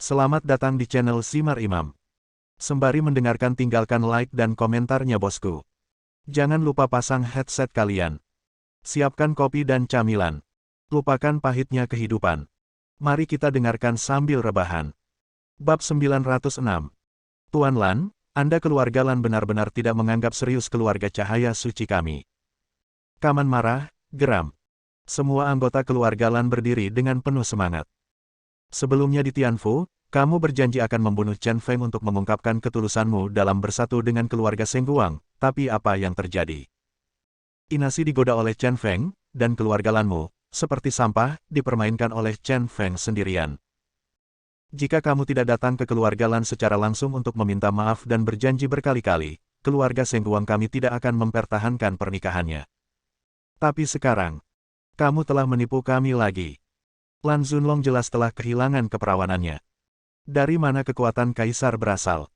Selamat datang di channel Simar Imam. Sembari mendengarkan tinggalkan like dan komentarnya bosku. Jangan lupa pasang headset kalian. Siapkan kopi dan camilan. Lupakan pahitnya kehidupan. Mari kita dengarkan sambil rebahan. Bab 906. Tuan Lan, Anda keluarga Lan benar-benar tidak menganggap serius keluarga cahaya suci kami. Kaman marah, geram. Semua anggota keluarga Lan berdiri dengan penuh semangat. Sebelumnya di Tianfu, kamu berjanji akan membunuh Chen Feng untuk mengungkapkan ketulusanmu dalam bersatu dengan keluarga Sengguang, tapi apa yang terjadi? Inasi digoda oleh Chen Feng, dan keluarga Lanmu, seperti sampah, dipermainkan oleh Chen Feng sendirian. Jika kamu tidak datang ke keluarga Lan secara langsung untuk meminta maaf dan berjanji berkali-kali, keluarga Sengguang kami tidak akan mempertahankan pernikahannya. Tapi sekarang, kamu telah menipu kami lagi. Lan Zunlong jelas telah kehilangan keperawanannya. Dari mana kekuatan kaisar berasal?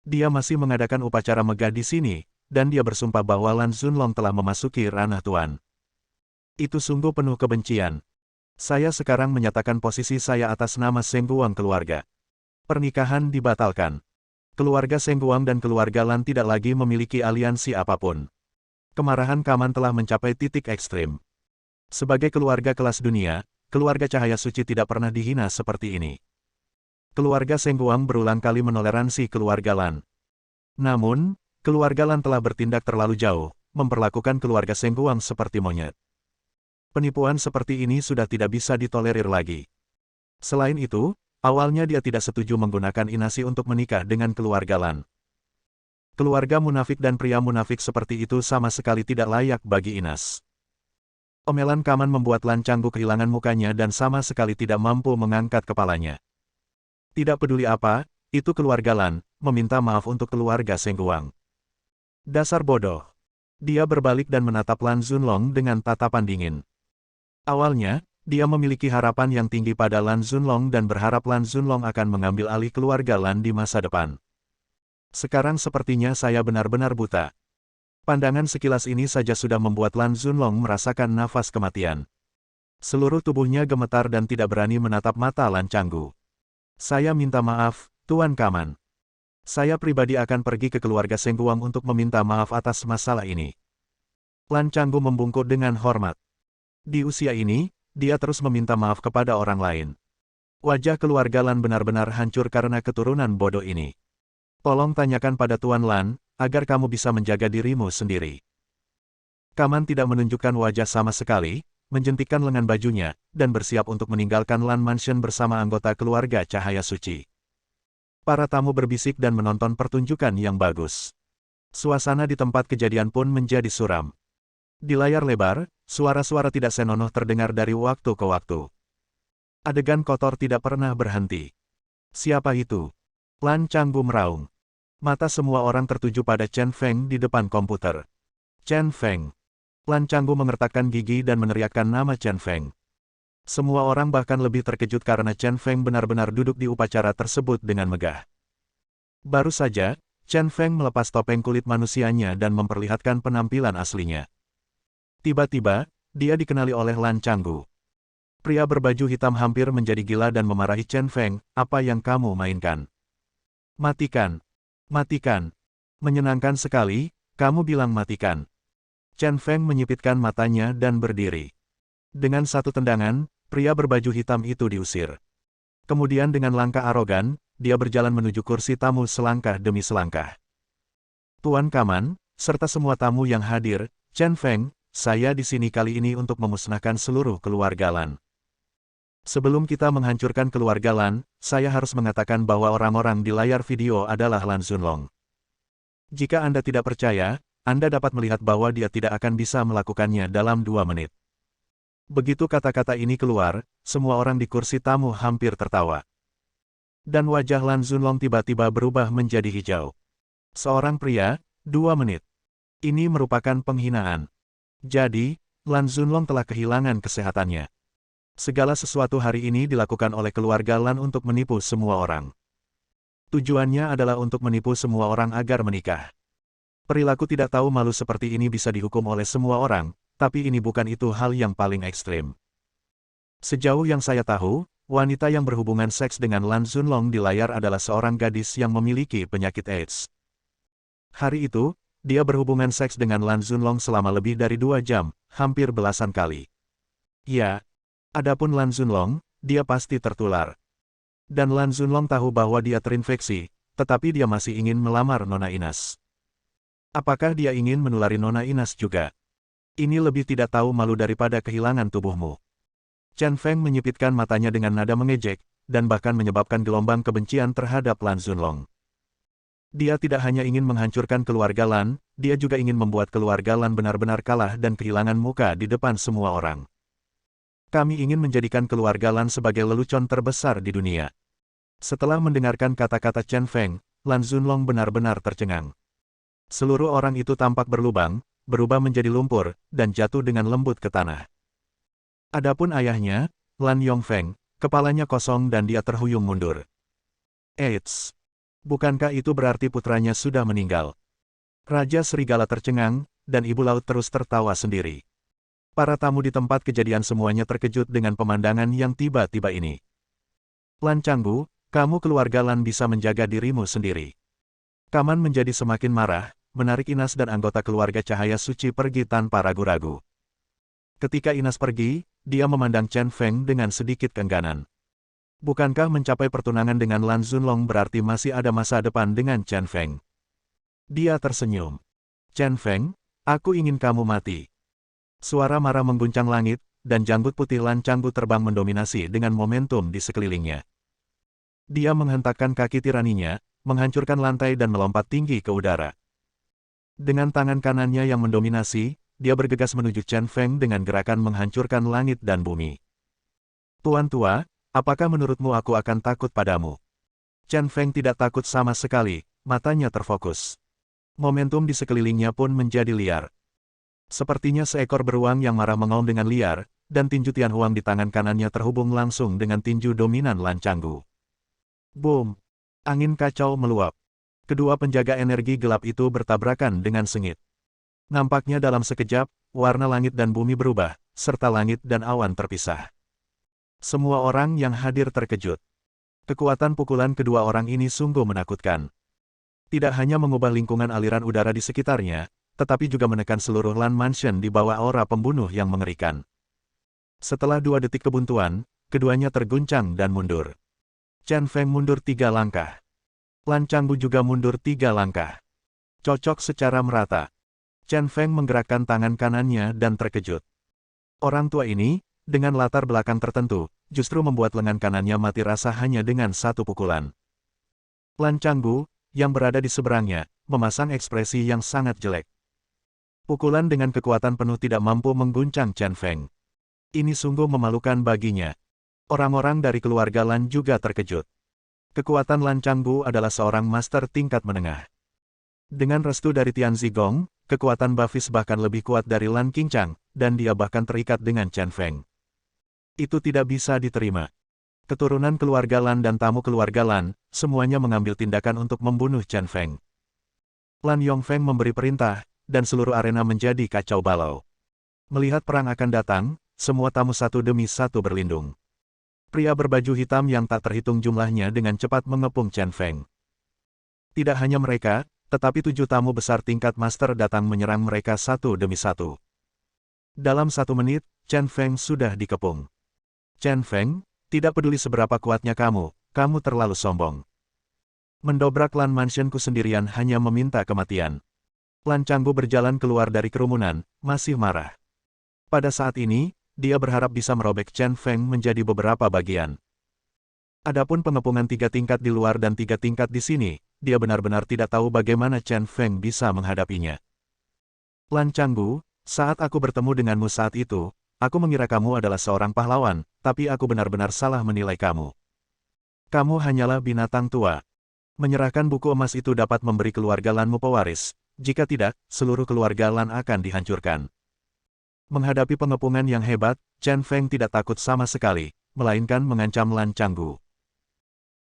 Dia masih mengadakan upacara megah di sini, dan dia bersumpah bahwa Lan Zunlong telah memasuki ranah Tuan. Itu sungguh penuh kebencian. Saya sekarang menyatakan posisi saya atas nama Sengguang keluarga. Pernikahan dibatalkan. Keluarga Sengguang dan keluarga Lan tidak lagi memiliki aliansi apapun. Kemarahan Kaman telah mencapai titik ekstrim. Sebagai keluarga kelas dunia, keluarga cahaya suci tidak pernah dihina seperti ini. Keluarga Sengguang berulang kali menoleransi keluarga Lan. Namun, keluarga Lan telah bertindak terlalu jauh, memperlakukan keluarga Sengguang seperti monyet. Penipuan seperti ini sudah tidak bisa ditolerir lagi. Selain itu, awalnya dia tidak setuju menggunakan Inasi untuk menikah dengan keluarga Lan. Keluarga munafik dan pria munafik seperti itu sama sekali tidak layak bagi Inas. Omelan Kaman membuat Lan Canggu kehilangan mukanya dan sama sekali tidak mampu mengangkat kepalanya. Tidak peduli apa, itu keluarga Lan, meminta maaf untuk keluarga Sengguang. Dasar bodoh. Dia berbalik dan menatap Lan Zunlong dengan tatapan dingin. Awalnya, dia memiliki harapan yang tinggi pada Lan Zunlong dan berharap Lan Zunlong akan mengambil alih keluarga Lan di masa depan. Sekarang sepertinya saya benar-benar buta. Pandangan sekilas ini saja sudah membuat Lan Zunlong merasakan nafas kematian. Seluruh tubuhnya gemetar dan tidak berani menatap mata Lan Canggu. Saya minta maaf, Tuan Kaman. Saya pribadi akan pergi ke keluarga Sengguang untuk meminta maaf atas masalah ini. Lan Canggu membungkuk dengan hormat. Di usia ini, dia terus meminta maaf kepada orang lain. Wajah keluarga Lan benar-benar hancur karena keturunan bodoh ini. Tolong tanyakan pada Tuan Lan, agar kamu bisa menjaga dirimu sendiri. Kaman tidak menunjukkan wajah sama sekali, menjentikkan lengan bajunya, dan bersiap untuk meninggalkan Lan Mansion bersama anggota keluarga Cahaya Suci. Para tamu berbisik dan menonton pertunjukan yang bagus. Suasana di tempat kejadian pun menjadi suram. Di layar lebar, suara-suara tidak senonoh terdengar dari waktu ke waktu. Adegan kotor tidak pernah berhenti. Siapa itu? Lan Canggu meraung. Mata semua orang tertuju pada Chen Feng di depan komputer. Chen Feng. Lan Canggu mengertakkan gigi dan meneriakkan nama Chen Feng. Semua orang bahkan lebih terkejut karena Chen Feng benar-benar duduk di upacara tersebut dengan megah. Baru saja, Chen Feng melepas topeng kulit manusianya dan memperlihatkan penampilan aslinya. Tiba-tiba, dia dikenali oleh Lan Canggu. Pria berbaju hitam hampir menjadi gila dan memarahi Chen Feng, apa yang kamu mainkan? Matikan. Matikan. Menyenangkan sekali, kamu bilang matikan. Chen Feng menyipitkan matanya dan berdiri. Dengan satu tendangan, pria berbaju hitam itu diusir. Kemudian dengan langkah arogan, dia berjalan menuju kursi tamu selangkah demi selangkah. Tuan Kaman, serta semua tamu yang hadir, Chen Feng, saya di sini kali ini untuk memusnahkan seluruh keluarga Lan. Sebelum kita menghancurkan keluarga Lan, saya harus mengatakan bahwa orang-orang di layar video adalah Lan Zunlong. Jika Anda tidak percaya, Anda dapat melihat bahwa dia tidak akan bisa melakukannya dalam 2 menit. Begitu kata-kata ini keluar, semua orang di kursi tamu hampir tertawa. Dan wajah Lan Zunlong tiba-tiba berubah menjadi hijau. Seorang pria, 2 menit. Ini merupakan penghinaan. Jadi, Lan Zunlong telah kehilangan kesehatannya. Segala sesuatu hari ini dilakukan oleh keluarga Lan untuk menipu semua orang. Tujuannya adalah untuk menipu semua orang agar menikah. Perilaku tidak tahu malu seperti ini bisa dihukum oleh semua orang, tapi ini bukan itu hal yang paling ekstrim. Sejauh yang saya tahu, wanita yang berhubungan seks dengan Lan Zunlong di layar adalah seorang gadis yang memiliki penyakit AIDS. Hari itu, dia berhubungan seks dengan Lan Zunlong selama lebih dari 2 jam, hampir belasan kali. Ya, adapun Lan Zunlong, dia pasti tertular. Dan Lan Zunlong tahu bahwa dia terinfeksi, tetapi dia masih ingin melamar Nona Ines. Apakah dia ingin menulari Nona Ines juga? Ini lebih tidak tahu malu daripada kehilangan tubuhmu. Chen Feng menyipitkan matanya dengan nada mengejek, dan bahkan menyebabkan gelombang kebencian terhadap Lan Zunlong. Dia tidak hanya ingin menghancurkan keluarga Lan, dia juga ingin membuat keluarga Lan benar-benar kalah dan kehilangan muka di depan semua orang. Kami ingin menjadikan keluarga Lan sebagai lelucon terbesar di dunia. Setelah mendengarkan kata-kata Chen Feng, Lan Zunlong benar-benar tercengang. Seluruh orang itu tampak berlubang, berubah menjadi lumpur, dan jatuh dengan lembut ke tanah. Adapun ayahnya, Lan Yongfeng, kepalanya kosong dan dia terhuyung mundur. Eits! Bukankah itu berarti putranya sudah meninggal? Raja Serigala tercengang, dan Ibu Laut terus tertawa sendiri. Para tamu di tempat kejadian semuanya terkejut dengan pemandangan yang tiba-tiba ini. Lan Changgu, kamu keluarga Lan bisa menjaga dirimu sendiri. Kaman menjadi semakin marah, menarik Inas dan anggota keluarga Cahaya Suci pergi tanpa ragu-ragu. Ketika Inas pergi, dia memandang Chen Feng dengan sedikit keengganan. Bukankah mencapai pertunangan dengan Lan Zunlong berarti masih ada masa depan dengan Chen Feng? Dia tersenyum. Chen Feng, aku ingin kamu mati. Suara marah mengguncang langit, dan janggut putih Lan Changgu terbang mendominasi dengan momentum di sekelilingnya. Dia menghentakkan kaki tiraninya, menghancurkan lantai dan melompat tinggi ke udara. Dengan tangan kanannya yang mendominasi, dia bergegas menuju Chen Feng dengan gerakan menghancurkan langit dan bumi. Tuan tua, apakah menurutmu aku akan takut padamu? Chen Feng tidak takut sama sekali, matanya terfokus. Momentum di sekelilingnya pun menjadi liar. Sepertinya seekor beruang yang marah mengaum dengan liar, dan tinju Tian Huang di tangan kanannya terhubung langsung dengan tinju dominan Lan Changgu. Boom! Angin kacau meluap. Kedua penjaga energi gelap itu bertabrakan dengan sengit. Nampaknya dalam sekejap, warna langit dan bumi berubah, serta langit dan awan terpisah. Semua orang yang hadir terkejut. Kekuatan pukulan kedua orang ini sungguh menakutkan. Tidak hanya mengubah lingkungan aliran udara di sekitarnya, tetapi juga menekan seluruh Lan Mansion di bawah aura pembunuh yang mengerikan. Setelah 2 detik kebuntuan, keduanya terguncang dan mundur. Chen Feng mundur 3 langkah. Lan Changgu juga mundur 3 langkah. Cocok secara merata. Chen Feng menggerakkan tangan kanannya dan terkejut. Orang tua ini, dengan latar belakang tertentu, justru membuat lengan kanannya mati rasa hanya dengan 1 pukulan. Lan Changgu, yang berada di seberangnya, memasang ekspresi yang sangat jelek. Pukulan dengan kekuatan penuh tidak mampu mengguncang Chen Feng. Ini sungguh memalukan baginya. Orang-orang dari keluarga Lan juga terkejut. Kekuatan Lan Changgu adalah seorang master tingkat menengah. Dengan restu dari Tian Zigong, kekuatan Bafis bahkan lebih kuat dari Lan Qingchang, dan dia bahkan terikat dengan Chen Feng. Itu tidak bisa diterima. Keturunan keluarga Lan dan tamu keluarga Lan, semuanya mengambil tindakan untuk membunuh Chen Feng. Lan Yongfeng memberi perintah, dan seluruh arena menjadi kacau balau. Melihat perang akan datang, semua tamu satu demi satu berlindung. Pria berbaju hitam yang tak terhitung jumlahnya dengan cepat mengepung Chen Feng. Tidak hanya mereka, tetapi 7 tamu besar tingkat master datang menyerang mereka satu demi satu. Dalam 1 menit, Chen Feng sudah dikepung. Chen Feng, tidak peduli seberapa kuatnya kamu terlalu sombong. Mendobrak Lan Mansionku sendirian hanya meminta kematian. Lan Changgu berjalan keluar dari kerumunan, masih marah. Pada saat ini, dia berharap bisa merobek Chen Feng menjadi beberapa bagian. Adapun pengepungan 3 tingkat di luar dan 3 tingkat di sini, dia benar-benar tidak tahu bagaimana Chen Feng bisa menghadapinya. Lan Changgu, saat aku bertemu denganmu saat itu, aku mengira kamu adalah seorang pahlawan, tapi aku benar-benar salah menilai kamu. Kamu hanyalah binatang tua. Menyerahkan buku emas itu dapat memberi keluarga Lanmu pewaris, jika tidak, seluruh keluarga Lan akan dihancurkan. Menghadapi pengepungan yang hebat, Chen Feng tidak takut sama sekali, melainkan mengancam Lan Changgu.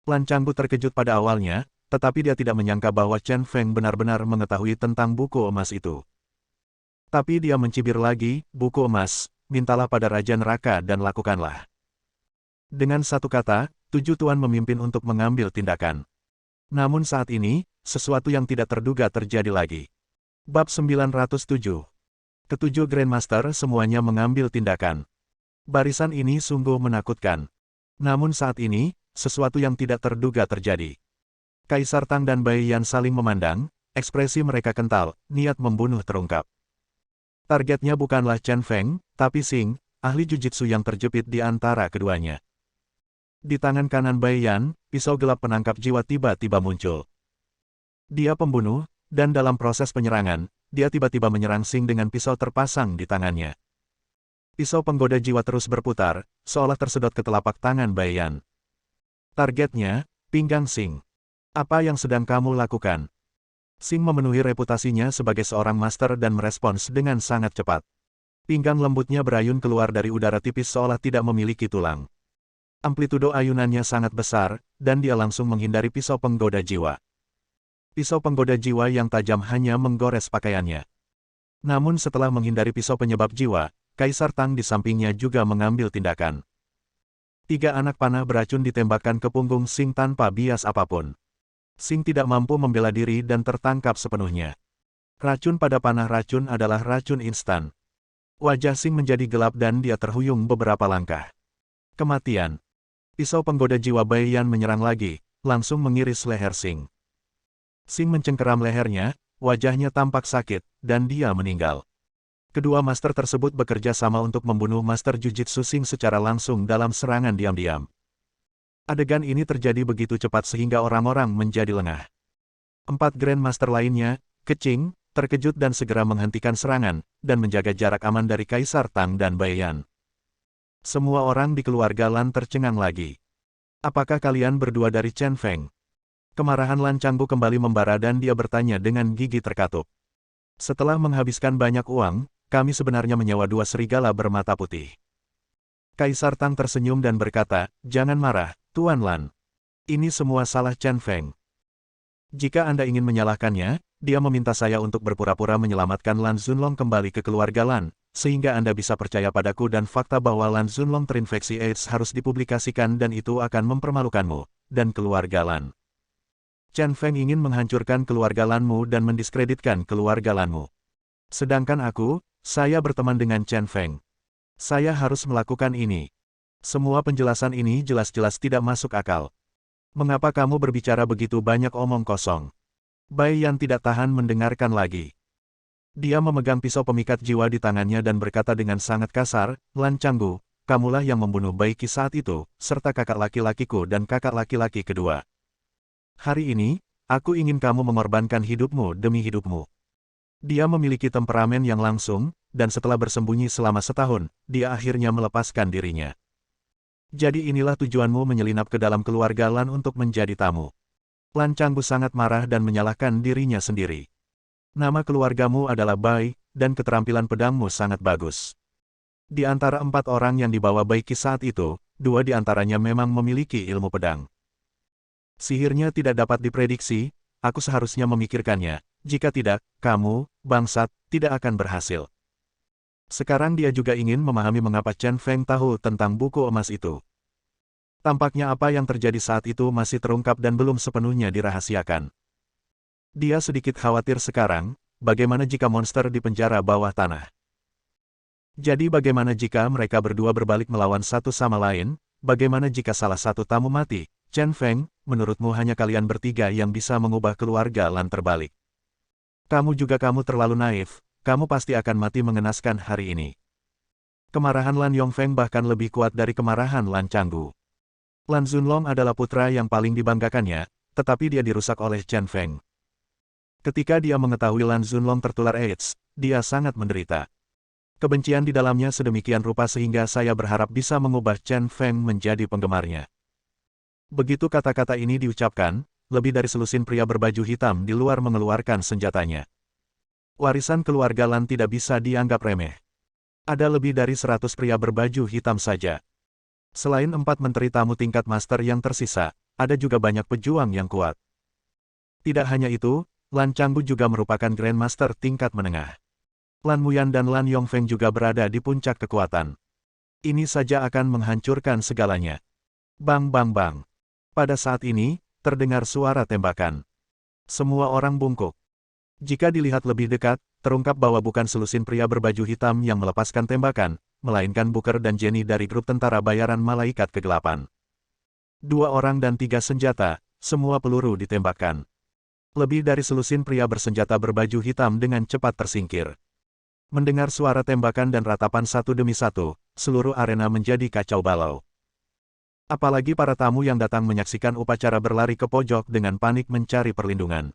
Lan Changgu terkejut pada awalnya, tetapi dia tidak menyangka bahwa Chen Feng benar-benar mengetahui tentang buku emas itu. Tapi dia mencibir lagi, buku emas, mintalah pada Raja Neraka dan lakukanlah. Dengan satu kata, 7 tuan memimpin untuk mengambil tindakan. Namun saat ini, sesuatu yang tidak terduga terjadi lagi. Bab 907. Ketujuh Grandmaster semuanya mengambil tindakan. Barisan ini sungguh menakutkan. Namun saat ini, sesuatu yang tidak terduga terjadi. Kaisar Tang dan Bai Yan saling memandang, ekspresi mereka kental, niat membunuh terungkap. Targetnya bukanlah Chen Feng, tapi Xing, ahli jujitsu yang terjepit di antara keduanya. Di tangan kanan Bai Yan, pisau gelap penangkap jiwa tiba-tiba muncul. Dia pembunuh, dan dalam proses penyerangan, dia tiba-tiba menyerang Xing dengan pisau terpasang di tangannya. Pisau penggoda jiwa terus berputar, seolah tersedot ke telapak tangan Bai Yan. Targetnya, pinggang Xing. Apa yang sedang kamu lakukan? Xing memenuhi reputasinya sebagai seorang master dan merespons dengan sangat cepat. Pinggang lembutnya berayun keluar dari udara tipis seolah tidak memiliki tulang. Amplitudo ayunannya sangat besar, dan dia langsung menghindari pisau penggoda jiwa. Pisau penggoda jiwa yang tajam hanya menggores pakaiannya. Namun setelah menghindari pisau penyebab jiwa, Kaisar Tang di sampingnya juga mengambil tindakan. 3 anak panah beracun ditembakkan ke punggung Xing tanpa bias apapun. Xing tidak mampu membela diri dan tertangkap sepenuhnya. Racun pada panah racun adalah racun instan. Wajah Xing menjadi gelap dan dia terhuyung beberapa langkah. Kematian. Pisau penggoda jiwa Bai Yan menyerang lagi, langsung mengiris leher Xing. Xing mencengkeram lehernya, wajahnya tampak sakit, dan dia meninggal. Kedua master tersebut bekerja sama untuk membunuh Master Jujitsu Xing secara langsung dalam serangan diam-diam. Adegan ini terjadi begitu cepat sehingga orang-orang menjadi lengah. 4 Grandmaster lainnya, kecing, terkejut dan segera menghentikan serangan, dan menjaga jarak aman dari Kaisar Tang dan Bai Yan. Semua orang di keluarga Lan tercengang lagi. Apakah kalian berdua dari Chen Feng? Kemarahan Lan Changgu kembali membara dan dia bertanya dengan gigi terkatup. Setelah menghabiskan banyak uang, kami sebenarnya menyewa 2 serigala bermata putih. Kaisar Tang tersenyum dan berkata, jangan marah, Tuan Lan. Ini semua salah Chen Feng. Jika Anda ingin menyalahkannya, dia meminta saya untuk berpura-pura menyelamatkan Lan Zunlong kembali ke keluarga Lan, sehingga Anda bisa percaya padaku dan fakta bahwa Lan Zunlong terinfeksi AIDS harus dipublikasikan dan itu akan mempermalukanmu, dan keluarga Lan. Chen Feng ingin menghancurkan keluarga Lanmu dan mendiskreditkan keluarga Lanmu. Sedangkan aku, saya berteman dengan Chen Feng. Saya harus melakukan ini. Semua penjelasan ini jelas-jelas tidak masuk akal. Mengapa kamu berbicara begitu banyak omong kosong? Bai Yan tidak tahan mendengarkan lagi. Dia memegang pisau pemikat jiwa di tangannya dan berkata dengan sangat kasar, Lan Changgu, kamulah yang membunuh Bai Qi saat itu, serta kakak laki-lakiku dan kakak laki-laki kedua. Hari ini, aku ingin kamu mengorbankan hidupmu demi hidupmu. Dia memiliki temperamen yang langsung, dan setelah bersembunyi selama setahun, dia akhirnya melepaskan dirinya. Jadi inilah tujuanmu menyelinap ke dalam keluarga Lan untuk menjadi tamu. Lan Changgu sangat marah dan menyalahkan dirinya sendiri. Nama keluargamu adalah Bai, dan keterampilan pedangmu sangat bagus. Di antara 4 orang yang dibawa Bai Qi saat itu, 2 di antaranya memang memiliki ilmu pedang. Sihirnya tidak dapat diprediksi, aku seharusnya memikirkannya, jika tidak, kamu, bangsat, tidak akan berhasil. Sekarang dia juga ingin memahami mengapa Chen Feng tahu tentang buku emas itu. Tampaknya apa yang terjadi saat itu masih terungkap dan belum sepenuhnya dirahasiakan. Dia sedikit khawatir sekarang, bagaimana jika monster di penjara bawah tanah. Jadi bagaimana jika mereka berdua berbalik melawan satu sama lain, bagaimana jika salah satu tamu mati? Chen Feng, menurutmu hanya kalian bertiga yang bisa mengubah keluarga Lan terbalik. Kamu terlalu naif, kamu pasti akan mati mengenaskan hari ini. Kemarahan Lan Yongfeng bahkan lebih kuat dari kemarahan Lan Changgu. Lan Zunlong adalah putra yang paling dibanggakannya, tetapi dia dirusak oleh Chen Feng. Ketika dia mengetahui Lan Zunlong tertular AIDS, dia sangat menderita. Kebencian di dalamnya sedemikian rupa sehingga saya berharap bisa mengubah Chen Feng menjadi penggemarnya. Begitu kata-kata ini diucapkan, lebih dari selusin pria berbaju hitam di luar mengeluarkan senjatanya. Warisan keluarga Lan tidak bisa dianggap remeh. Ada lebih dari 100 pria berbaju hitam saja. Selain 4 menteri tamu tingkat master yang tersisa, ada juga banyak pejuang yang kuat. Tidak hanya itu, Lan Changgu juga merupakan Grandmaster tingkat menengah. Lan Muyan dan Lan Yongfeng juga berada di puncak kekuatan. Ini saja akan menghancurkan segalanya. Bang bang bang. Pada saat ini, terdengar suara tembakan. Semua orang bungkuk. Jika dilihat lebih dekat, terungkap bahwa bukan selusin pria berbaju hitam yang melepaskan tembakan, melainkan Booker dan Jenny dari grup tentara bayaran malaikat kegelapan. 2 orang dan 3 senjata, semua peluru ditembakkan. Lebih dari selusin pria bersenjata berbaju hitam dengan cepat tersingkir. Mendengar suara tembakan dan ratapan satu demi satu, seluruh arena menjadi kacau balau. Apalagi para tamu yang datang menyaksikan upacara berlari ke pojok dengan panik mencari perlindungan.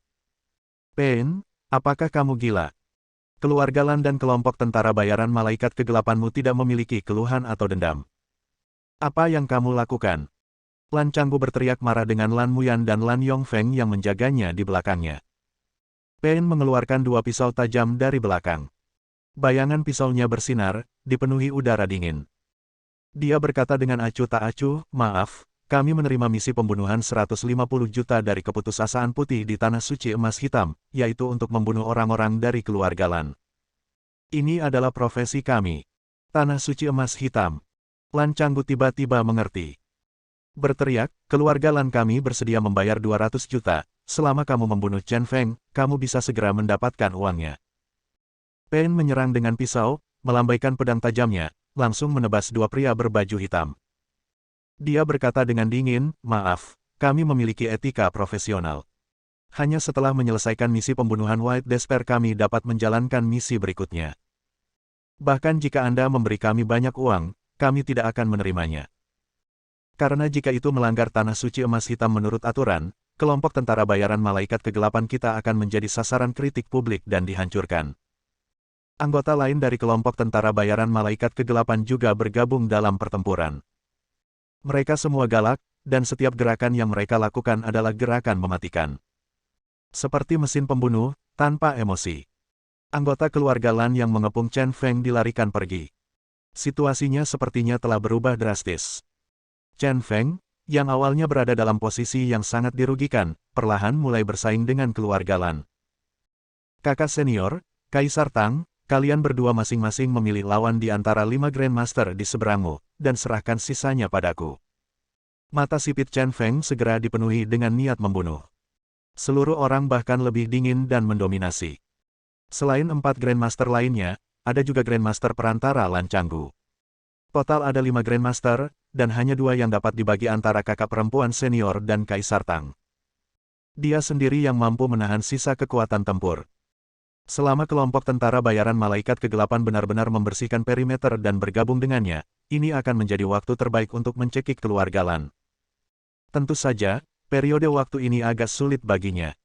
Pain, apakah kamu gila? Keluarga Lan dan kelompok tentara bayaran malaikat kegelapanmu tidak memiliki keluhan atau dendam. Apa yang kamu lakukan? Lan Changgu berteriak marah dengan Lan Muyan dan Lan Yongfeng yang menjaganya di belakangnya. Pain mengeluarkan 2 pisau tajam dari belakang. Bayangan pisaunya bersinar, dipenuhi udara dingin. Dia berkata dengan acuh tak acuh, maaf, kami menerima misi pembunuhan 150 juta dari keputusasaan putih di Tanah Suci Emas Hitam, yaitu untuk membunuh orang-orang dari keluarga Lan. Ini adalah profesi kami. Tanah Suci Emas Hitam. Lan Changgu tiba-tiba mengerti. Berteriak, keluarga Lan kami bersedia membayar 200 juta, selama kamu membunuh Chen Feng, kamu bisa segera mendapatkan uangnya. Pain menyerang dengan pisau, melambaikan pedang tajamnya, langsung menebas 2 pria berbaju hitam. Dia berkata dengan dingin, maaf, kami memiliki etika profesional. Hanya setelah menyelesaikan misi pembunuhan White Despair kami dapat menjalankan misi berikutnya. Bahkan jika Anda memberi kami banyak uang, kami tidak akan menerimanya. Karena jika itu melanggar Tanah Suci Emas Hitam menurut aturan, kelompok tentara bayaran malaikat kegelapan kita akan menjadi sasaran kritik publik dan dihancurkan. Anggota lain dari kelompok tentara bayaran malaikat kegelapan juga bergabung dalam pertempuran. Mereka semua galak, dan setiap gerakan yang mereka lakukan adalah gerakan mematikan. Seperti mesin pembunuh, tanpa emosi. Anggota keluarga Lan yang mengepung Chen Feng dilarikan pergi. Situasinya sepertinya telah berubah drastis. Chen Feng, yang awalnya berada dalam posisi yang sangat dirugikan, perlahan mulai bersaing dengan keluarga Lan. Kakak senior, Kaisar Tang, kalian berdua masing-masing memilih lawan di antara 5 Grandmaster di seberangmu, dan serahkan sisanya padaku. Mata sipit Chen Feng segera dipenuhi dengan niat membunuh. Seluruh orang bahkan lebih dingin dan mendominasi. Selain 4 Grandmaster lainnya, ada juga Grandmaster perantara Lan Changgu. Total ada 5 Grandmaster, dan hanya 2 yang dapat dibagi antara kakak perempuan senior dan Kaisar Tang. Dia sendiri yang mampu menahan sisa kekuatan tempur. Selama kelompok tentara bayaran malaikat kegelapan benar-benar membersihkan perimeter dan bergabung dengannya, ini akan menjadi waktu terbaik untuk mencekik keluarga Lan. Tentu saja, periode waktu ini agak sulit baginya.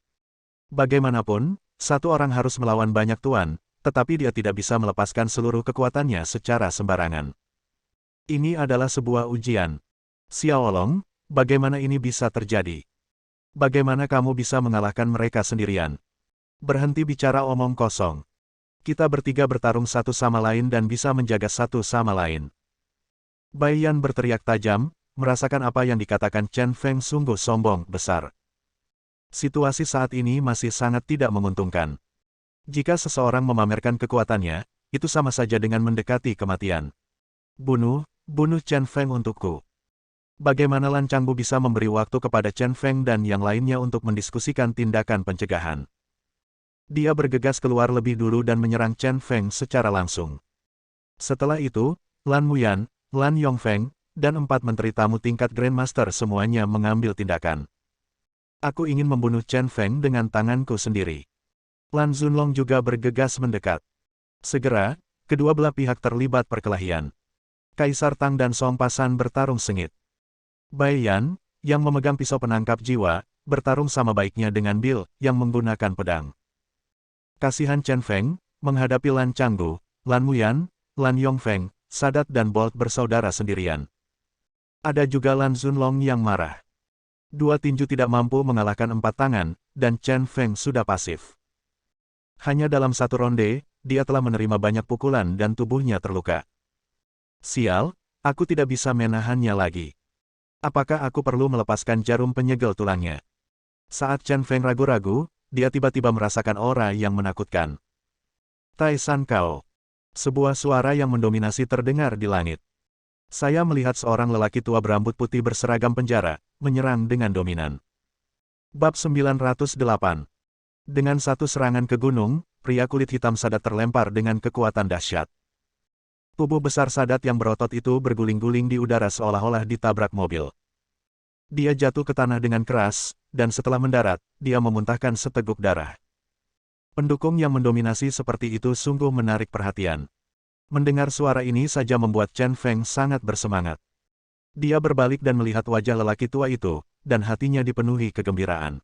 Bagaimanapun, satu orang harus melawan banyak tuan, tetapi dia tidak bisa melepaskan seluruh kekuatannya secara sembarangan. Ini adalah sebuah ujian. Xiaolong, bagaimana ini bisa terjadi? Bagaimana kamu bisa mengalahkan mereka sendirian? Berhenti bicara omong kosong. Kita bertiga bertarung satu sama lain dan bisa menjaga satu sama lain. Bai Yan berteriak tajam, merasakan apa yang dikatakan Chen Feng sungguh sombong besar. Situasi saat ini masih sangat tidak menguntungkan. Jika seseorang memamerkan kekuatannya, itu sama saja dengan mendekati kematian. Bunuh Chen Feng untukku. Bagaimana Lan Changgu bisa memberi waktu kepada Chen Feng dan yang lainnya untuk mendiskusikan tindakan pencegahan? Dia bergegas keluar lebih dulu dan menyerang Chen Feng secara langsung. Setelah itu, Lan Muyan, Lan Yongfeng, dan 4 menteri tamu tingkat Grandmaster semuanya mengambil tindakan. Aku ingin membunuh Chen Feng dengan tanganku sendiri. Lan Zunlong juga bergegas mendekat. Segera, kedua belah pihak terlibat perkelahian. Kaisar Tang dan Song Pasan bertarung sengit. Bai Yan, yang memegang pisau penangkap jiwa, bertarung sama baiknya dengan Bill, yang menggunakan pedang. Kasihan Chen Feng, menghadapi Lan Changgu, Lan Muyan, Lan Yongfeng, Sadat dan Bolt bersaudara sendirian. Ada juga Lan Zunlong yang marah. 2 tinju tidak mampu mengalahkan 4 tangan, dan Chen Feng sudah pasif. Hanya dalam 1 ronde, dia telah menerima banyak pukulan dan tubuhnya terluka. Sial, aku tidak bisa menahannya lagi. Apakah aku perlu melepaskan jarum penyegel tulangnya? Saat Chen Feng ragu-ragu, dia tiba-tiba merasakan aura yang menakutkan. Tai San Kao. Sebuah suara yang mendominasi terdengar di langit. Saya melihat seorang lelaki tua berambut putih berseragam penjara, menyerang dengan dominan. Bab 908. Dengan satu serangan ke gunung, pria kulit hitam Sadat terlempar dengan kekuatan dahsyat. Tubuh besar Sadat yang berotot itu berguling-guling di udara seolah-olah ditabrak mobil. Dia jatuh ke tanah dengan keras, dan setelah mendarat, dia memuntahkan seteguk darah. Pendukung yang mendominasi seperti itu sungguh menarik perhatian. Mendengar suara ini saja membuat Chen Feng sangat bersemangat. Dia berbalik dan melihat wajah lelaki tua itu, dan hatinya dipenuhi kegembiraan.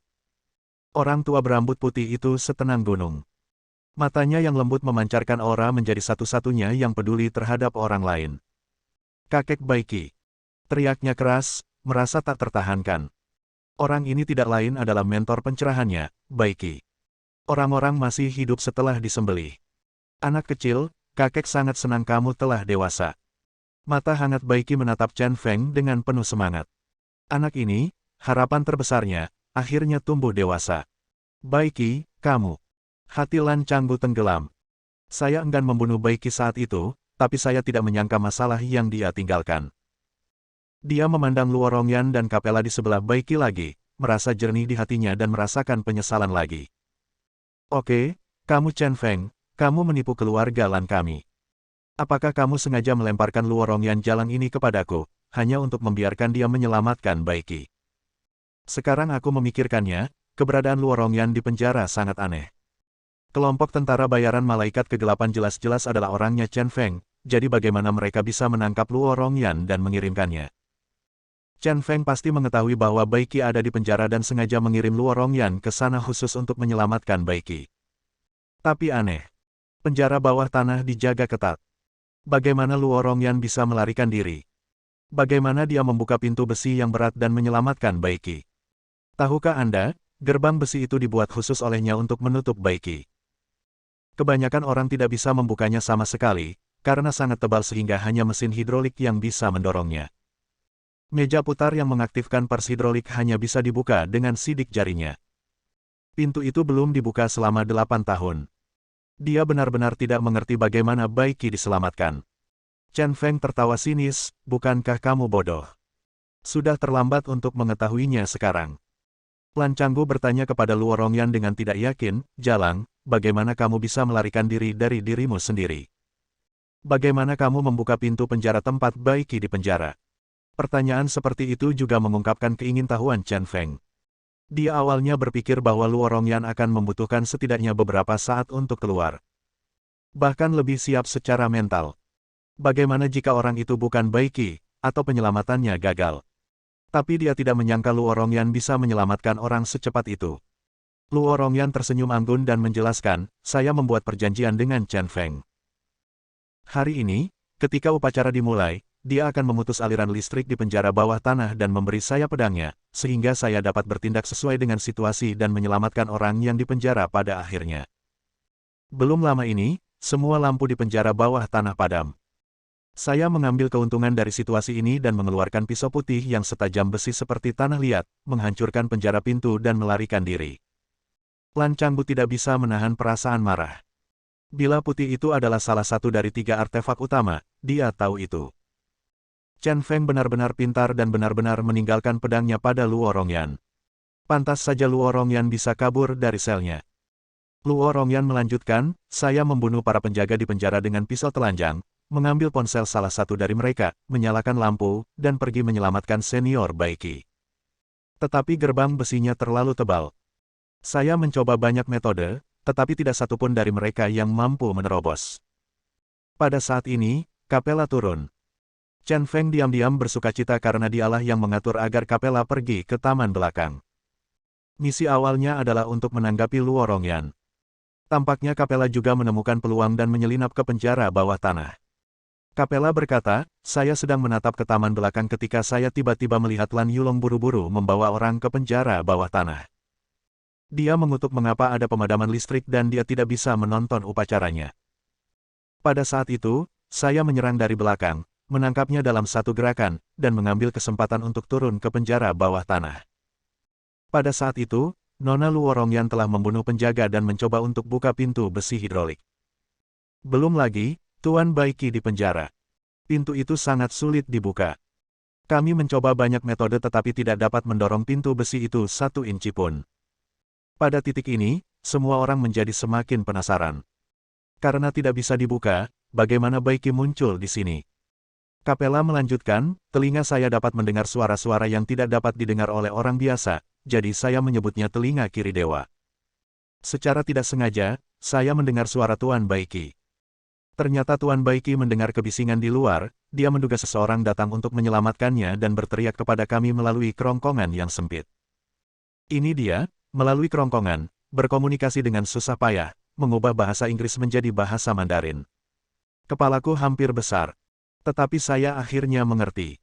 Orang tua berambut putih itu setenang gunung. Matanya yang lembut memancarkan aura menjadi satu-satunya yang peduli terhadap orang lain. "Kakek Baiki!" teriaknya keras, merasa tak tertahankan. Orang ini tidak lain adalah mentor pencerahannya, Baiki. Orang-orang masih hidup setelah disembelih. "Anak kecil, kakek sangat senang kamu telah dewasa." Mata hangat Baiki menatap Chen Feng dengan penuh semangat. Anak ini, harapan terbesarnya, akhirnya tumbuh dewasa. "Baiki, kamu." Hati Lan Changbu tenggelam. Saya enggan membunuh Baiki saat itu, tapi saya tidak menyangka masalah yang dia tinggalkan. Dia memandang Luo Rongyan dan kapela di sebelah Baiki lagi, merasa jernih di hatinya dan merasakan penyesalan lagi. "Oke, kamu Chen Feng, kamu menipu keluarga Lan kami. Apakah kamu sengaja melemparkan Luo Rongyan jalang ini kepadaku, hanya untuk membiarkan dia menyelamatkan Baiki?" Sekarang aku memikirkannya, keberadaan Luo Rongyan di penjara sangat aneh. Kelompok tentara bayaran malaikat kegelapan jelas-jelas adalah orangnya Chen Feng, jadi bagaimana mereka bisa menangkap Luo Rongyan dan mengirimkannya? Chen Feng pasti mengetahui bahwa Baiki ada di penjara dan sengaja mengirim Luo Rongyan ke sana khusus untuk menyelamatkan Baiki. Tapi aneh. Penjara bawah tanah dijaga ketat. Bagaimana Luo Rongyan bisa melarikan diri? Bagaimana dia membuka pintu besi yang berat dan menyelamatkan Baiki? Tahukah Anda, gerbang besi itu dibuat khusus olehnya untuk menutup Baiki. Kebanyakan orang tidak bisa membukanya sama sekali, karena sangat tebal sehingga hanya mesin hidrolik yang bisa mendorongnya. Meja putar yang mengaktifkan pers hidrolik hanya bisa dibuka dengan sidik jarinya. Pintu itu belum dibuka selama 8 tahun. Dia benar-benar tidak mengerti bagaimana Baiki diselamatkan. Chen Feng tertawa sinis, "Bukankah kamu bodoh? Sudah terlambat untuk mengetahuinya sekarang." Lan Changgu bertanya kepada Luo Rongyan dengan tidak yakin, "Jalang, bagaimana kamu bisa melarikan diri dari dirimu sendiri? Bagaimana kamu membuka pintu penjara tempat Baiki di penjara?" Pertanyaan seperti itu juga mengungkapkan keingintahuan Chen Feng. Dia awalnya berpikir bahwa Luo Rongyan akan membutuhkan setidaknya beberapa saat untuk keluar. Bahkan lebih siap secara mental. Bagaimana jika orang itu bukan Baiki, atau penyelamatannya gagal? Tapi dia tidak menyangka Luo Rongyan bisa menyelamatkan orang secepat itu. Luo Rongyan tersenyum anggun dan menjelaskan, "Saya membuat perjanjian dengan Chen Feng. Hari ini, ketika upacara dimulai, dia akan memutus aliran listrik di penjara bawah tanah dan memberi saya pedangnya, sehingga saya dapat bertindak sesuai dengan situasi dan menyelamatkan orang yang dipenjara pada akhirnya." Belum lama ini, semua lampu di penjara bawah tanah padam. Saya mengambil keuntungan dari situasi ini dan mengeluarkan pisau putih yang setajam besi seperti tanah liat, menghancurkan penjara pintu dan melarikan diri. Lan Changbu tidak bisa menahan perasaan marah. Bila putih itu adalah salah satu dari 3 artefak utama, dia tahu itu. Chen Feng benar-benar pintar dan benar-benar meninggalkan pedangnya pada Luo Rongyan. Pantas saja Luo Rongyan bisa kabur dari selnya. Luo Rongyan melanjutkan, "Saya membunuh para penjaga di penjara dengan pisau telanjang, mengambil ponsel salah satu dari mereka, menyalakan lampu, dan pergi menyelamatkan senior Baiki. Tetapi gerbang besinya terlalu tebal. Saya mencoba banyak metode, tetapi tidak satupun dari mereka yang mampu menerobos." Pada saat ini, kapela turun. Chen Feng diam-diam bersukacita karena dialah yang mengatur agar kapela pergi ke taman belakang. Misi awalnya adalah untuk menanggapi Luo Rongyan. Tampaknya kapela juga menemukan peluang dan menyelinap ke penjara bawah tanah. Kapela berkata, "Saya sedang menatap ke taman belakang ketika saya tiba-tiba melihat Lan Yulong buru-buru membawa orang ke penjara bawah tanah. Dia mengutuk mengapa ada pemadaman listrik dan dia tidak bisa menonton upacaranya. Pada saat itu, saya menyerang dari belakang, menangkapnya dalam satu gerakan, dan mengambil kesempatan untuk turun ke penjara bawah tanah. Pada saat itu, Nona Luo Rongyan telah membunuh penjaga dan mencoba untuk buka pintu besi hidrolik. Belum lagi, Tuan Baiki di penjara. Pintu itu sangat sulit dibuka. Kami mencoba banyak metode tetapi tidak dapat mendorong pintu besi itu 1 inci pun. Pada titik ini, semua orang menjadi semakin penasaran. Karena tidak bisa dibuka, bagaimana Baiki muncul di sini? Capella melanjutkan, telinga saya dapat mendengar suara-suara yang tidak dapat didengar oleh orang biasa, jadi saya menyebutnya telinga kiri dewa. Secara tidak sengaja, saya mendengar suara Tuan Baiki. Ternyata Tuan Baiki mendengar kebisingan di luar, dia menduga seseorang datang untuk menyelamatkannya dan berteriak kepada kami melalui kerongkongan yang sempit. Ini dia, melalui kerongkongan, berkomunikasi dengan susah payah, mengubah bahasa Inggris menjadi bahasa Mandarin. Kepalaku hampir besar. Tetapi saya akhirnya mengerti.